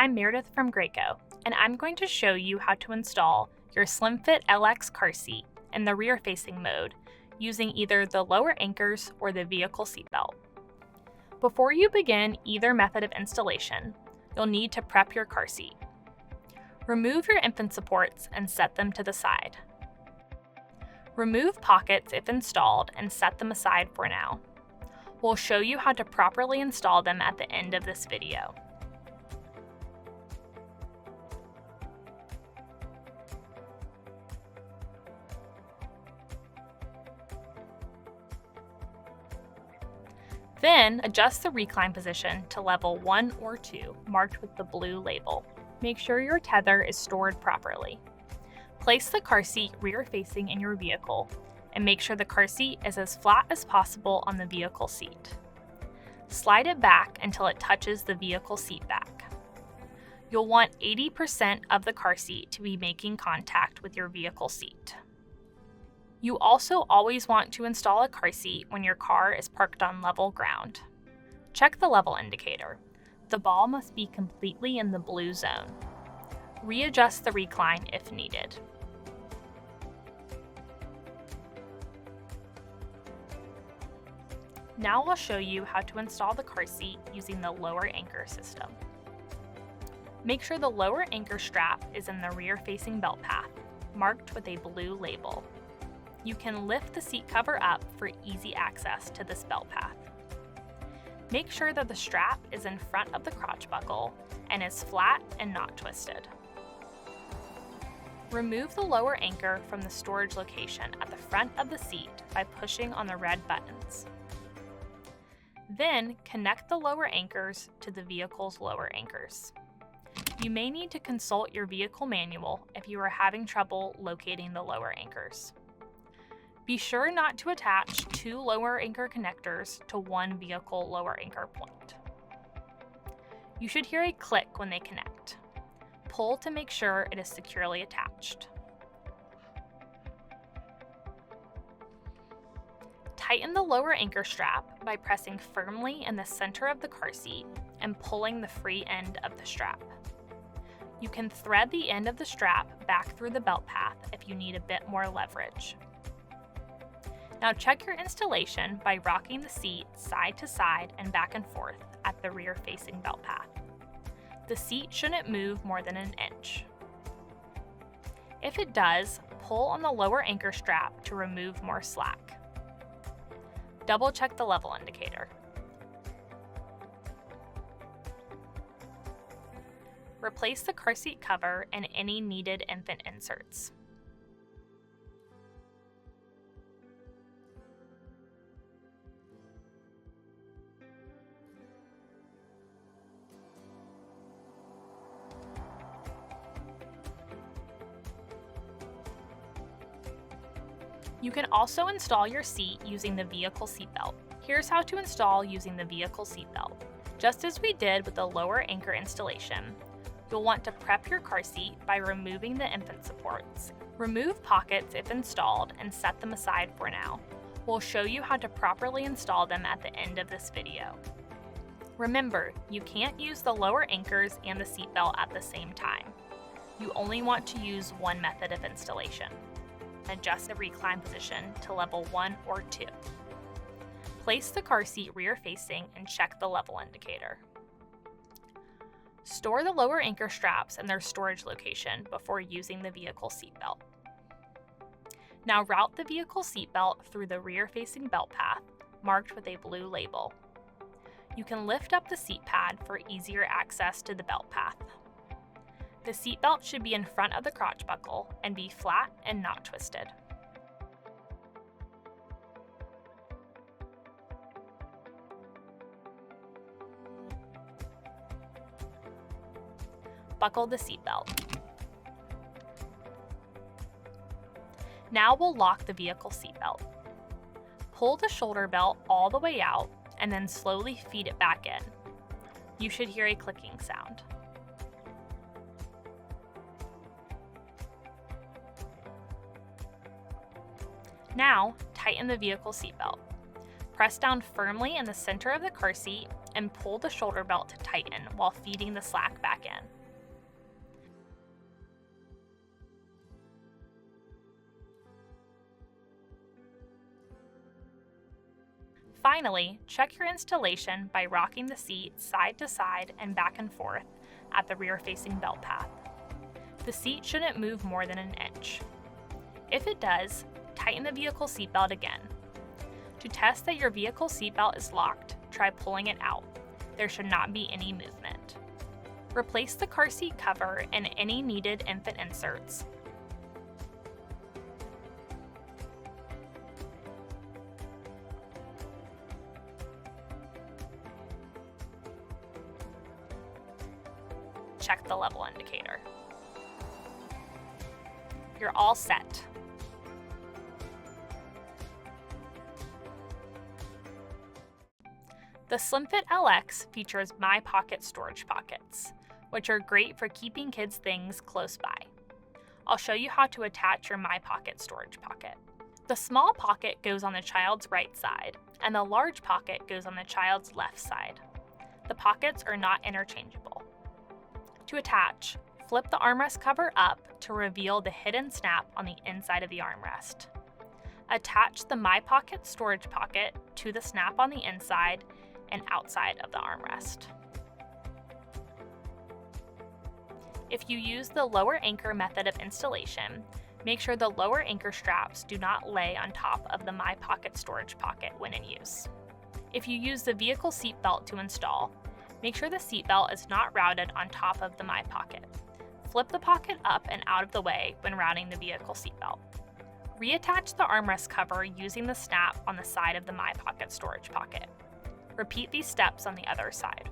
I'm Meredith from Graco, and I'm going to show you how to install your SlimFit LX car seat in the rear-facing mode using either the lower anchors or the vehicle seatbelt. Before you begin either method of installation, you'll need to prep your car seat. Remove your infant supports and set them to the side. Remove pockets if installed and set them aside for now. We'll show you how to properly install them at the end of this video. Then, adjust the recline position to level 1 or 2, marked with the blue label. Make sure your tether is stored properly. Place the car seat rear-facing in your vehicle, and make sure the car seat is as flat as possible on the vehicle seat. Slide it back until it touches the vehicle seat back. You'll want 80% of the car seat to be making contact with your vehicle seat. You also always want to install a car seat when your car is parked on level ground. Check the level indicator. The ball must be completely in the blue zone. Readjust the recline if needed. Now I'll show you how to install the car seat using the lower anchor system. Make sure the lower anchor strap is in the rear-facing belt path, marked with a blue label. You can lift the seat cover up for easy access to this belt path. Make sure that the strap is in front of the crotch buckle and is flat and not twisted. Remove the lower anchor from the storage location at the front of the seat by pushing on the red buttons. Then connect the lower anchors to the vehicle's lower anchors. You may need to consult your vehicle manual if you are having trouble locating the lower anchors. Be sure not to attach 2 lower anchor connectors to one vehicle lower anchor point. You should hear a click when they connect. Pull to make sure it is securely attached. Tighten the lower anchor strap by pressing firmly in the center of the car seat and pulling the free end of the strap. You can thread the end of the strap back through the belt path if you need a bit more leverage. Now check your installation by rocking the seat side to side and back and forth at the rear-facing belt path. The seat shouldn't move more than an inch. If it does, pull on the lower anchor strap to remove more slack. Double check the level indicator. Replace the car seat cover and any needed infant inserts. You can also install your seat using the vehicle seatbelt. Here's how to install using the vehicle seatbelt. Just as we did with the lower anchor installation, you'll want to prep your car seat by removing the infant supports. Remove pockets if installed and set them aside for now. We'll show you how to properly install them at the end of this video. Remember, you can't use the lower anchors and the seatbelt at the same time. You only want to use one method of installation. Adjust the recline position to level 1 or 2. Place the car seat rear-facing and check the level indicator. Store the lower anchor straps in their storage location before using the vehicle seatbelt. Now route the vehicle seatbelt through the rear-facing belt path, marked with a blue label. You can lift up the seat pad for easier access to the belt path. The seatbelt should be in front of the crotch buckle and be flat and not twisted. Buckle the seatbelt. Now we'll lock the vehicle seatbelt. Pull the shoulder belt all the way out and then slowly feed it back in. You should hear a clicking sound. Now, tighten the vehicle seatbelt. Press down firmly in the center of the car seat and pull the shoulder belt to tighten while feeding the slack back in. Finally, check your installation by rocking the seat side to side and back and forth at the rear-facing belt path. The seat shouldn't move more than an inch. If it does, tighten the vehicle seatbelt again. To test that your vehicle seatbelt is locked, try pulling it out. There should not be any movement. Replace the car seat cover and any needed infant inserts. Check the level indicator. You're all set. The SlimFit LX features My Pocket storage pockets, which are great for keeping kids' things close by. I'll show you how to attach your My Pocket storage pocket. The small pocket goes on the child's right side, and the large pocket goes on the child's left side. The pockets are not interchangeable. To attach, flip the armrest cover up to reveal the hidden snap on the inside of the armrest. Attach the My Pocket storage pocket to the snap on the inside and outside of the armrest. If you use the lower anchor method of installation, make sure the lower anchor straps do not lay on top of the My Pocket storage pocket when in use. If you use the vehicle seat belt to install, make sure the seat belt is not routed on top of the My Pocket. Flip the pocket up and out of the way when routing the vehicle seat belt. Reattach the armrest cover using the snap on the side of the My Pocket storage pocket. Repeat these steps on the other side.